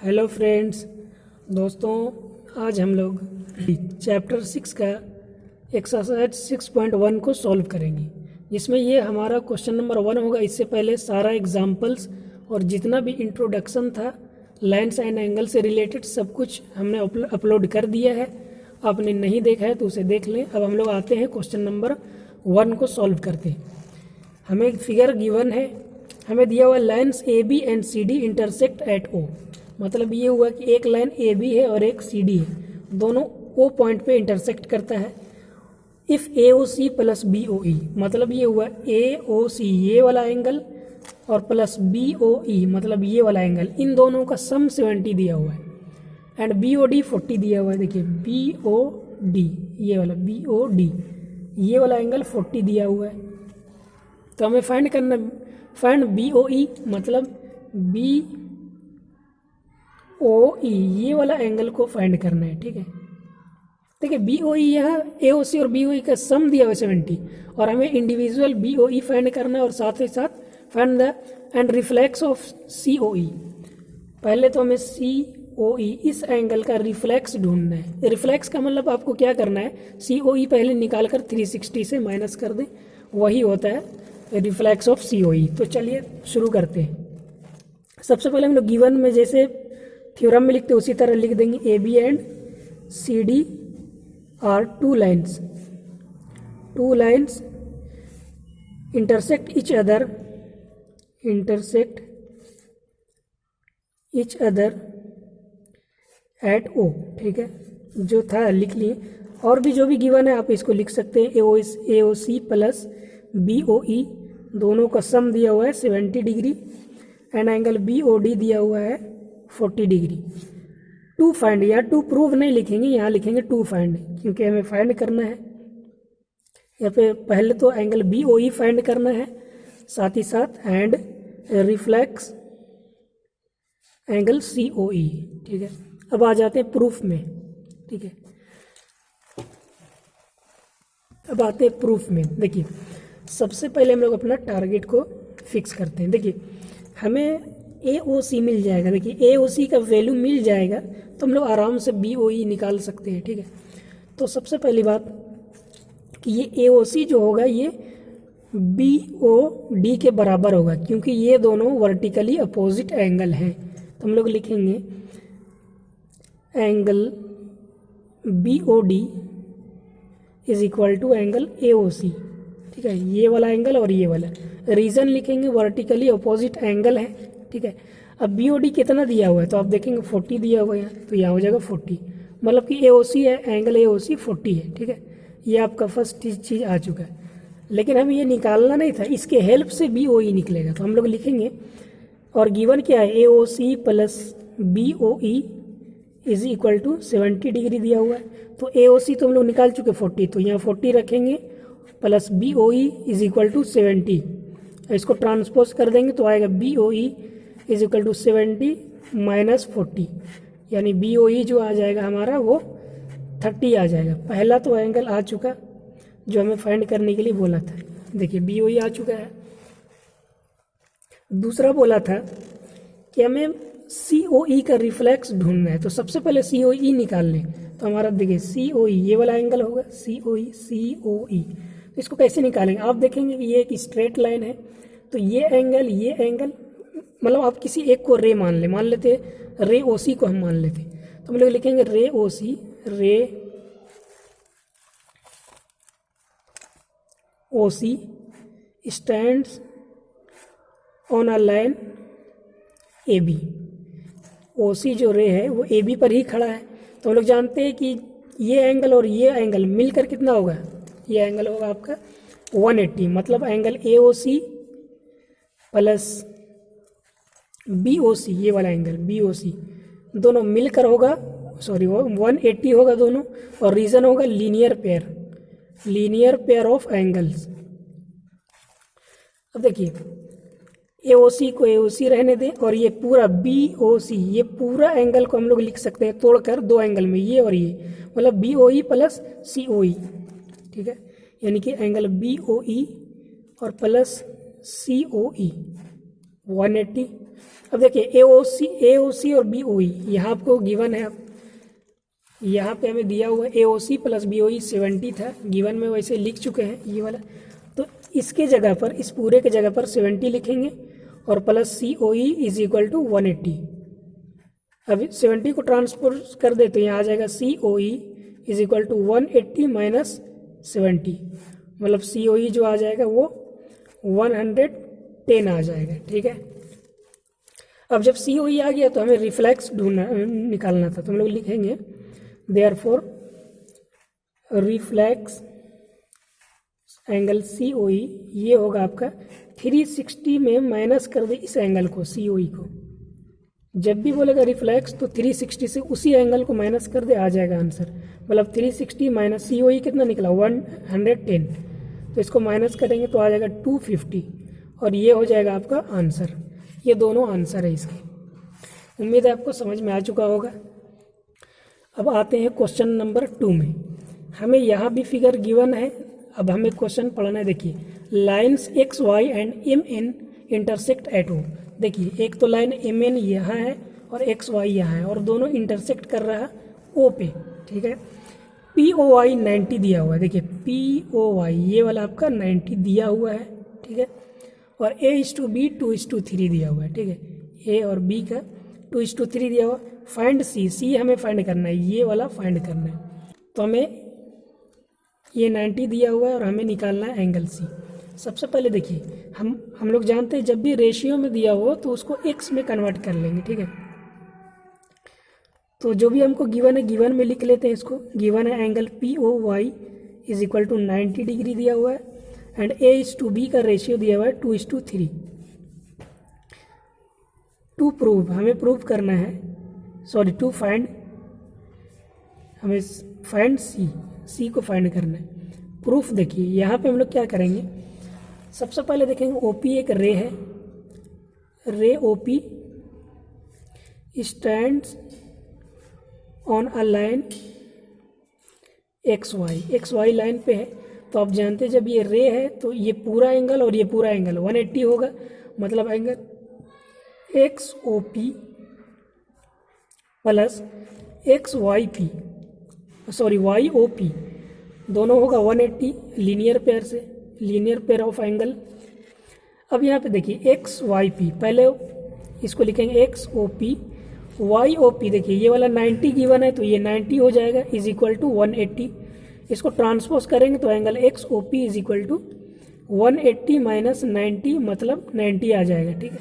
Hello friends, दोस्तों आज हम लोग चैप्टर 6 का एक्सरसाइज 6.1 को सॉल्व करेंगे, जिसमें ये हमारा क्वेश्चन नंबर 1 होगा। इससे पहले सारा एग्जाम्पल्स और जितना भी इंट्रोडक्शन था लाइन्स एंड एंगल से रिलेटेड सब कुछ हमने अपलोड कर दिया है। आपने नहीं देखा है तो उसे देख लें। अब हम लोग आते हैं क्वेश्चन नंबर 1 को सॉल्व करते हैं। हमें एक फिगर गिवन है, हमें दिया हुआ lines A B and C D intersect at O. मतलब ये हुआ कि एक लाइन ए बी है और एक सी डी है, दोनों ओ पॉइंट पे इंटरसेक्ट करता है। If A O C plus B O E, मतलब ये हुआ ए ओ सी ये वाला एंगल और प्लस बी ओ ई मतलब ये वाला एंगल, इन दोनों का सम 70 दिया हुआ है एंड बी ओ डी 40 दिया हुआ है। देखिए बी ओ डी ये वाला बी ओ डी ये वाला एंगल 40 दिया हुआ है। तो हमें फाइंड करना, फाइंड बी ओ ई मतलब बी ओ ई ये वाला एंगल को फाइंड करना है। ठीक है, देखिए बी ओ ई यहाँ ए ओ सी और बी ओ ई का सम दिया हुआ 70 और हमें individual B O E find करना है और साथ ही साथ find the and reflex of C O E. पहले तो हमें सी ओ ई इस एंगल का रिफ्लेक्स ढूंढना है। रिफ्लेक्स का मतलब आपको क्या करना है, सी ओ ई पहले निकाल कर 360 से माइनस कर दें, वही होता है रिफ्लेक्स ऑफ सी ओ ई। तो चलिए शुरू करते हैं। सबसे पहले हम लोग गिवन में जैसे थ्योरम में लिखते उसी तरह लिख देंगे A B and C D are two lines intersect each other at O। ठीक है, जो था लिख लिए। और भी जो भी गिवन है आप इसको लिख सकते हैं। ए O C plus B O ई दोनों का सम दिया हुआ है 70 degree and angle B O D दिया हुआ है 40 डिग्री। टू फाइंड, यहाँ टू प्रूव नहीं लिखेंगे, यहाँ लिखेंगे टू फाइंड, क्योंकि हमें फाइंड करना है। यहाँ पे पहले तो angle B O E find करना है, साथ ही साथ and reflex angle C O E. ठीक है, अब आ जाते हैं प्रूफ में। ठीक है, अब आते हैं प्रूफ में। देखिए सबसे पहले हम लोग अपना टारगेट को फिक्स करते हैं। देखिए हमें ए ओ सी मिल जाएगा। देखिए ए ओ सी का वैल्यू मिल जाएगा तो हम लोग आराम से बी ओ ई निकाल सकते हैं। ठीक है, तो सबसे पहली बात कि ये ए ओ सी जो होगा ये बी ओ डी के बराबर होगा, क्योंकि ये दोनों वर्टिकली अपोजिट एंगल हैं। तो हम लोग लिखेंगे angle B O D is equal to angle A O C. ठीक है, ये वाला एंगल और ये वाला, रीजन लिखेंगे वर्टिकली अपोजिट एंगल है। ठीक है, अब बी ओ डी कितना दिया हुआ है तो आप देखेंगे 40 दिया हुआ है, तो यहाँ हो जाएगा 40, मतलब कि ए ओ सी है, एंगल ए ओ सी 40 है। ठीक है, ये आपका फर्स्ट चीज़ आ चुका है। लेकिन हमें ये निकालना नहीं था, इसके हेल्प से बी ओ ई निकलेगा। तो हम लोग लिखेंगे, और गिवन क्या है, A O C plus B O E is equal to 70 degree दिया हुआ है। तो ए ओ सी तो हम लोग निकाल चुके 40, तो यहाँ 40 रखेंगे plus B O E is equal to 70। इसको ट्रांसपोज कर देंगे तो आएगा B O E is equal to 70 minus 40, यानी बी ओ ई जो आ जाएगा हमारा वो 30 आ जाएगा। पहला तो एंगल आ चुका जो हमें फाइंड करने के लिए बोला था। देखिए बी ओ ई आ चुका है। दूसरा बोला था कि हमें सी ओ ई का रिफ्लेक्स ढूंढना है, तो सबसे पहले सी ओ ई निकाल लें। तो हमारा देखिए सी ओ ई ये वाला एंगल होगा, सी ओ ई। तो इसको कैसे निकालेंगे, आप देखेंगे कि ये एक स्ट्रेट लाइन है, तो ये एंगल मतलब आप किसी एक को रे मान लेते रे ओ सी को हम मान लेते। तो हम लोग लिखेंगे रे O C, ray O C stands on a line A B. O C जो रे है वो ए बी पर ही खड़ा है। तो हम लोग जानते हैं कि ये एंगल और ये एंगल मिलकर कितना होगा, ये एंगल होगा आपका 180, मतलब angle A O C plus B O C ये वाला एंगल बी ओ सी दोनों मिलकर होगा, सॉरी वो 180 होगा दोनों, और रीजन होगा लीनियर पेयर ऑफ एंगल्स। अब देखिए ए ओ सी को ए ओ सी रहने दें, और ये पूरा बी ओ सी ये पूरा एंगल को हम लोग लिख सकते हैं तोड़कर दो एंगल में, ये और ये, मतलब B O E plus C O E. ठीक है, यानी कि एंगल बी ओ ई और प्लस सी ओ ई 180। अब देखिए ए ओ सी और बी ओ ई यहाँ आपको गिवन है। अब यहाँ पे हमें दिया हुआ ए O C plus B O ई 70 था, गिवन में वैसे लिख चुके हैं ये वाला। तो इसके जगह पर, इस पूरे के जगह पर 70 लिखेंगे और plus C O E is equal to 180। अब 70 को ट्रांसपोज कर दे तो यहाँ आ जाएगा C O E is equal to 180 minus 70, मतलब सी ओ ई जो आ जाएगा वो 110 आ जाएगा। ठीक है, अब जब सी ओ ई आ गया तो हमें रिफ्लेक्स ढूंढना निकालना था, तो हम लोग लिखेंगे therefore reflex angle C O ई, ये होगा आपका 360 में माइनस कर दे इस एंगल को सी ओ ई को। जब भी बोलेगा रिफ्लेक्स तो 360 से उसी एंगल को माइनस कर दे, आ जाएगा आंसर। मतलब 360 माइनस सी ओ ई कितना निकला 110, तो इसको माइनस करेंगे तो आ जाएगा 250 और ये हो जाएगा आपका आंसर। ये दोनों आंसर है इसके। उम्मीद है आपको समझ में आ चुका होगा। अब आते हैं क्वेश्चन नंबर 2 में। हमें यहाँ भी फिगर गिवन है। अब हमें क्वेश्चन पढ़ना है। देखिए, lines X Y and M N intersect at O. देखिए, एक तो लाइन एम एन यहाँ है और एक्स वाई यहाँ है और दोनों इंटरसेक्ट कर रहा है ओ पे। ठीक है, पी ओ वाई 90 दिया हुआ है। देखिए, पी ओ वाई ये वाला आपका 90 दिया हुआ है। ठीक है, और A/B 2:3 दिया हुआ है। ठीक है, ए और बी का 2:3 दिया हुआ। फाइंड सी, सी हमें फाइंड करना है, ये वाला फाइंड करना है। तो हमें ये 90 दिया हुआ है और हमें निकालना है एंगल सी। सबसे पहले देखिए, हम लोग जानते हैं जब भी रेशियो में दिया हो तो उसको एक्स में कन्वर्ट कर लेंगे। ठीक है, तो जो भी हमको गिवन है गिवन में लिख लेते हैं इसको। गिवन है angle P O Y is equal to 90 degree दिया हुआ है एंड A/B का रेशियो दिया हुआ है 2:3। टू प्रूव, हमें प्रूव करना है, सॉरी टू फाइंड, हमें फाइंड सी, सी को फाइंड करना है। प्रूफ देखिए, यहाँ पे हम लोग क्या करेंगे, सबसे पहले देखेंगे OP एक रे है। Ray OP stands on a line X Y line पे है। तो आप जानते हैं जब ये रे है तो ये पूरा एंगल और ये पूरा एंगल 180 होगा। मतलब angle X O P plus X Y P, sorry Y O P, दोनों होगा 180 लीनियर पेयर से, लीनियर पेयर ऑफ एंगल। अब यहाँ पे देखिए एक्स वाई पी, पहले इसको लिखेंगे X O P Y O P. देखिए ये वाला 90 गिवन है तो ये 90 हो जाएगा इज इक्वल टू 180। इसको ट्रांसपोज करेंगे तो angle X O P is equal to 180 minus 90, मतलब 90 आ जाएगा। ठीक है,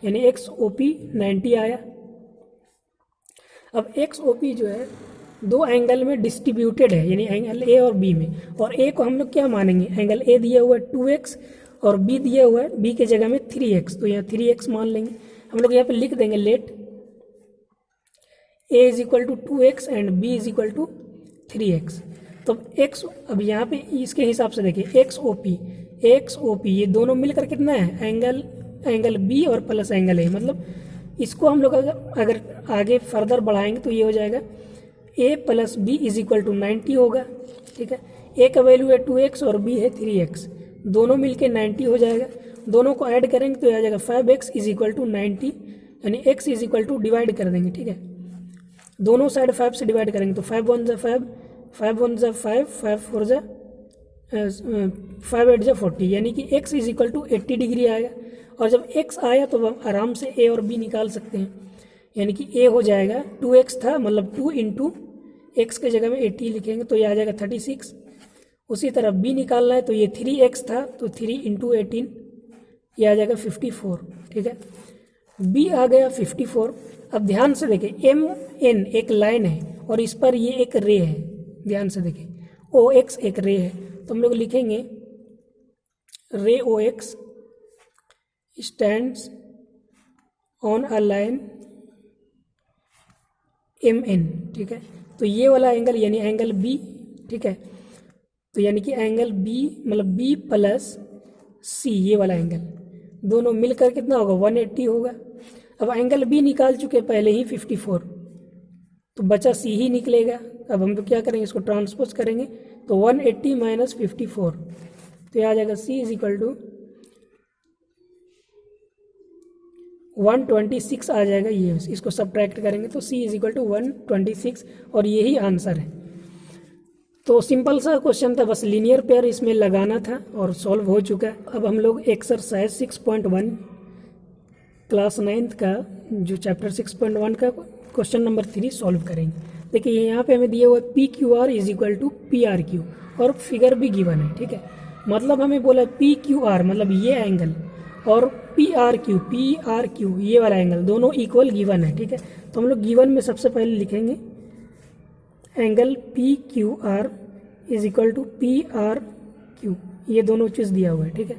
यानी एक्स ओ पी 90 आया। अब एक्स ओ पी जो है दो एंगल में डिस्ट्रीब्यूटेड है, यानी एंगल ए और बी में। और ए को हम लोग क्या मानेंगे, एंगल ए दिया हुआ है 2x और बी दिया हुआ है बी के जगह में 3x, तो यहाँ 3x मान लेंगे। हम लोग यहाँ पे लिख देंगे let a is equal to 2x and b is equal to 3x। तो x, अब यहाँ पे इसके हिसाब से देखिए एक्स ओ पी ये दोनों मिलकर कितना है, एंगल b और प्लस एंगल a। मतलब इसको हम लोग अगर आगे फर्दर बढ़ाएंगे तो ये हो जाएगा a plus B is equal to 90 होगा। ठीक है, a का वैल्यू है 2x और b है 3x, दोनों मिलके 90 हो जाएगा। दोनों को ऐड करेंगे तो आ जाएगा 5x इज इक्वल टू 90, यानी x is equal to divide कर देंगे। ठीक है, दोनों साइड 5 से डिवाइड करेंगे तो 5 1 जा 5, 5 1 जा 5, 5 4 जा 5 8 जा 40, यानी कि x is equal to 80 degree आएगा। और जब x आया तो हम आराम से a और b निकाल सकते हैं, यानी कि a हो जाएगा 2x था, मतलब 2 इंटू एक्स के जगह में 80 लिखेंगे तो ये आ जाएगा 36। उसी तरह b निकालना है तो ये 3x था तो 3 इंटू 18 ये आ जाएगा 54। ठीक है, b आ गया 54। अब ध्यान से देखें MN एक लाइन है और इस पर ये एक रे है, ध्यान से देखें OX एक रे है, तो हम लोग लिखेंगे रे OX stands on a line MN। ठीक है, तो ये वाला एंगल यानी एंगल B, ठीक है, तो यानी कि एंगल B मतलब B प्लस C, ये वाला एंगल दोनों मिलकर कितना होगा 180 होगा। अब एंगल B निकाल चुके पहले ही 54, तो बचा C ही निकलेगा। अब हम लोग क्या करेंगे, इसको ट्रांसपोज करेंगे तो 180 माइनस 54, तो ये आ जाएगा C इज इक्वल टू 126 आ जाएगा, ये इसको सब्ट्रैक्ट करेंगे तो C इज इक्वल टू 126 और यही आंसर है। तो सिंपल सा क्वेश्चन था, बस लीनियर पेयर इसमें लगाना था और सॉल्व हो चुका है। अब हम लोग एक्सरसाइज 6.1 क्लास 9th का जो चैप्टर 6.1 का क्वेश्चन नंबर 3 सॉल्व करेंगे। देखिए यहाँ पे हमें दिया हुआ है PQR is equal to PRQ और फिगर भी गिवन है, ठीक है। मतलब हमें बोला PQR मतलब ये एंगल और PRQ ये वाला एंगल दोनों इक्वल गिवन है, ठीक है। तो हम लोग गिवन में सबसे पहले लिखेंगे angle PQR is equal to PRQ, ये दोनों चीज़ दिया हुआ है, ठीक है।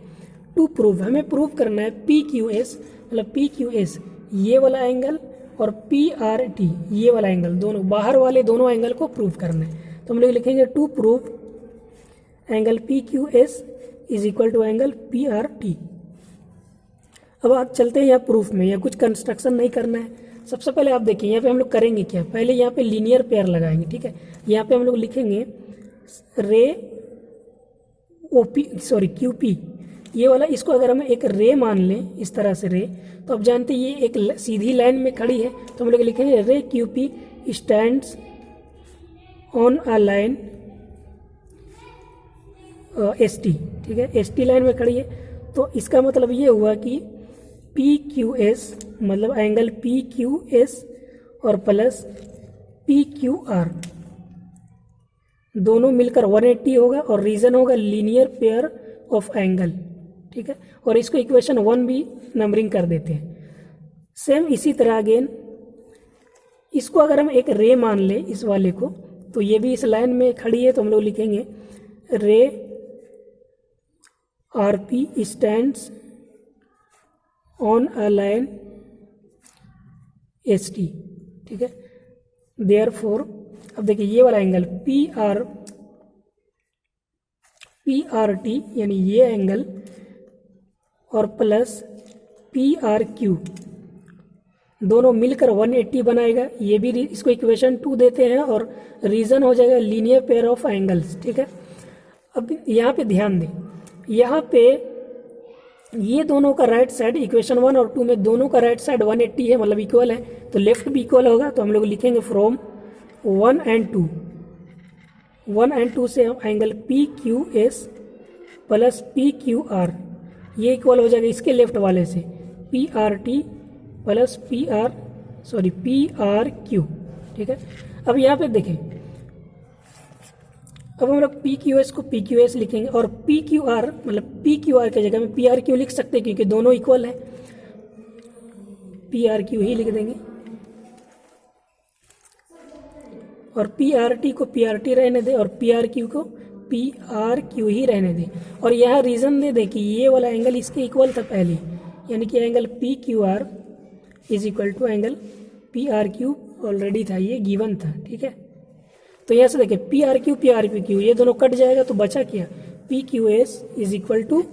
टू प्रूव, हमें प्रूव करना है PQS मतलब PQS ये वाला एंगल और PRT ये वाला एंगल, दोनों बाहर वाले दोनों एंगल को प्रूव करना है। तो हम लोग लिखेंगे to prove angle PQS is equal to angle PRT। अब आप चलते हैं यहाँ प्रूफ में, या कुछ कंस्ट्रक्शन नहीं करना है। सबसे पहले आप देखिए यहाँ पे हम लोग करेंगे क्या, पहले यहाँ पे लीनियर पेयर लगाएंगे, ठीक है। यहाँ पे हम लोग लिखेंगे रे QP ये वाला, इसको अगर हम एक रे मान लें इस तरह से रे, तो आप जानते हैं ये एक सीधी लाइन में खड़ी है, तो हम लोग लिखेंगे रे QP stands on a line ST, ठीक है, ST लाइन में खड़ी है। तो इसका मतलब ये हुआ कि PQS मतलब एंगल PQS और प्लस PQR दोनों मिलकर 180 होगा और रीजन होगा लीनियर पेयर ऑफ एंगल, ठीक है। और इसको इक्वेशन 1 भी नंबरिंग कर देते हैं। सेम इसी तरह अगेन इसको अगर हम एक रे मान ले इस वाले को, तो ये भी इस लाइन में खड़ी है, तो हम लोग लिखेंगे रे RP stands on a line ST, ठीक है। देयरफॉर अब देखिए ये वाला एंगल PRT यानी ये एंगल और प्लस PRQ दोनों मिलकर 180 बनाएगा। ये भी इसको इक्वेशन 2 देते हैं और रीजन हो जाएगा लीनियर पेयर ऑफ एंगल्स, ठीक है। अब यहाँ पे ध्यान दें, यहाँ पे ये दोनों का राइट साइड इक्वेशन 1 और 2 में दोनों का राइट साइड 180 है मतलब इक्वल है, तो लेफ्ट भी इक्वल होगा। तो हम लोग लिखेंगे फ्रॉम 1 एंड 2 से एंगल PQS प्लस PQR ये इक्वल हो जाएगा इसके लेफ्ट वाले से PRT प्लस PRQ, ठीक है। अब यहाँ पे देखें, अब हम लोग PQS को PQS लिखेंगे और PQR मतलब PQR की जगह में PRQ लिख सकते हैं क्योंकि दोनों इक्वल है, PRQ ही लिख देंगे और PRT को PRT रहने दें और PRQ को PRQ ही रहने दें। और यहाँ रीज़न दे दें कि ये वाला एंगल इसके इक्वल था पहले, यानी कि angle PQR is equal to angle PRQ already था, ये गिवन था, ठीक है। तो यहाँ से देखिए PRQ ये दोनों कट जाएगा तो बचा क्या, PQS is equal to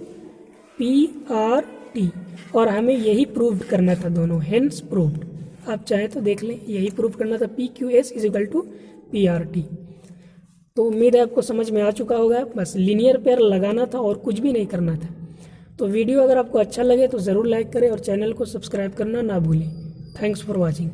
PRT और हमें यही प्रूव करना था दोनों, हेंस प्रूव्ड। आप चाहे तो देख लें, यही प्रूव करना था PQS is equal to PRT। तो उम्मीद है आपको समझ में आ चुका होगा, बस लीनियर पेयर लगाना था और कुछ भी नहीं करना था। तो वीडियो अगर आपको अच्छा लगे तो ज़रूर लाइक करें और चैनल को सब्सक्राइब करना ना भूलें। Thanks for watching.